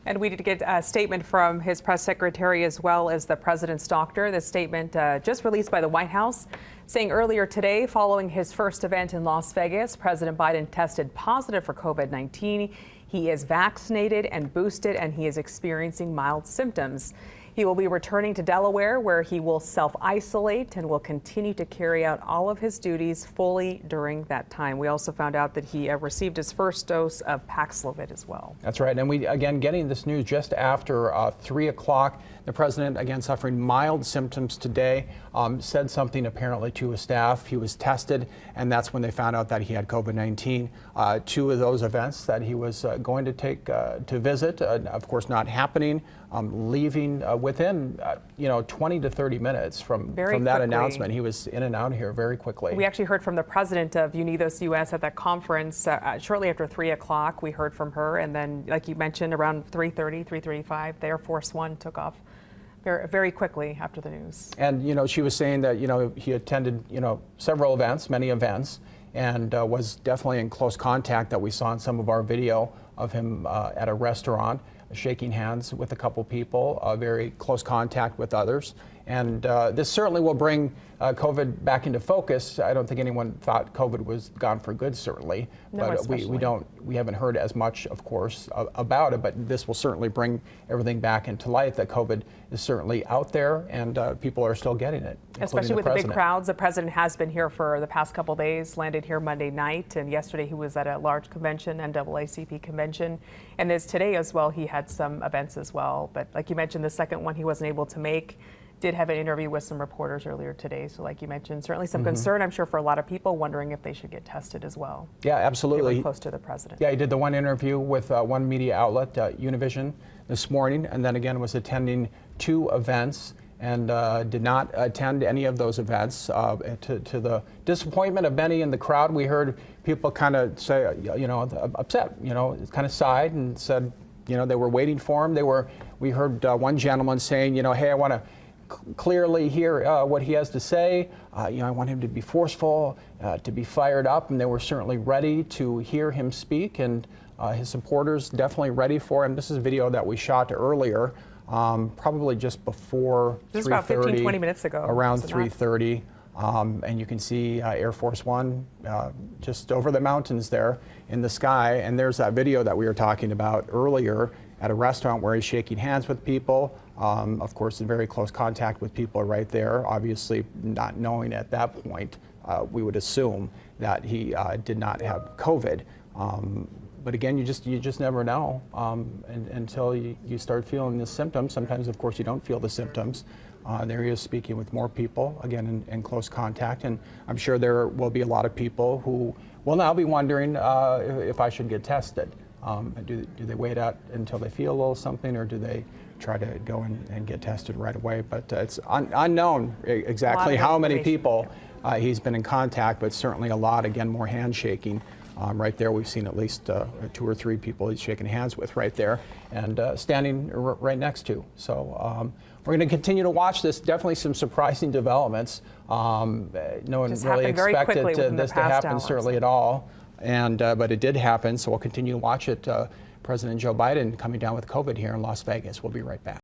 And we did get a statement from his press secretary as well as the president's doctor. The statement just released by the White House saying earlier today, following his first event in Las Vegas, President Biden tested positive for COVID-19. He is vaccinated and boosted, and he is experiencing mild symptoms. He will be returning to Delaware, where he will self-isolate and will continue to carry out all of his duties fully during that time. We also found out that he received his first dose of Paxlovid as well. That's right. And we, again, getting this news just after 3 o'clock. The president, again, suffering mild symptoms today, said something apparently to his staff. He was tested, and that's when they found out that he had COVID-19. Two of those events that he was going to take to visit, of course, not happening, leaving within 20 to 30 minutes from that announcement. He was in and out here very quickly. We actually heard from the president of Unidos US at that conference shortly after 3 o'clock. We heard from her, and then, like you mentioned, around 3:30, 3:35, the Air Force One took off very quickly after the news. And she was saying that he attended several events, many events, and was definitely in close contact that we saw in some of our video of him at a restaurant, shaking hands with a couple people, very close contact with others. And this certainly will bring COVID back into focus. I don't think anyone thought COVID was gone for good, certainly. No, but we haven't heard as much, of course, about it. But this will certainly bring everything back into light, that COVID is certainly out there, and people are still getting it. Especially with the big crowds. The president has been here for the past couple days, landed here Monday night, and yesterday he was at a large convention, NAACP convention, and today as well he had some events as well. But like you mentioned, the second one he wasn't able to make. Did have an interview with some reporters earlier today. So like you mentioned, certainly some concern, I'm sure, for a lot of people wondering if they should get tested as well. Yeah, absolutely. Close to the president. Yeah, he did the one interview with one media outlet, Univision, this morning, and then again was attending 2 events and did not attend any of those events to the disappointment of many in the crowd. We heard people kind of say, upset, kind of sighed and said, they were waiting for him. We heard one gentleman saying, hey, I want to clearly hear what he has to say. I want him to be forceful, to be fired up, and they were certainly ready to hear him speak, and his supporters definitely ready for him. This is a video that we shot earlier, probably just before 3:30. Just about 15, 20 minutes ago. Around 3:30. And you can see Air Force One just over the mountains there in the sky. And there's that video that we were talking about earlier at a restaurant where he's shaking hands with people. Of course, in very close contact with people right there. Obviously, not knowing at that point, we would assume that he did not have COVID. But again, you just never know until you start feeling the symptoms. Sometimes, of course, you don't feel the symptoms. There he is speaking with more people, again, in close contact. And I'm sure there will be a lot of people who will now be wondering if I should get tested. Do they wait out until they feel a little something, or do they try to go and get tested right away? But it's unknown exactly how many people he's been in contact, but certainly a lot. Again, more handshaking. Right there, we've seen at least 2 or 3 people he's shaking hands with right there, and standing right next to. So we're going to continue to watch this. Definitely some surprising developments. No one really expected this to happen, certainly at all. But it did happen, so we'll continue to watch it. President Joe Biden coming down with COVID here in Las Vegas. We'll be right back.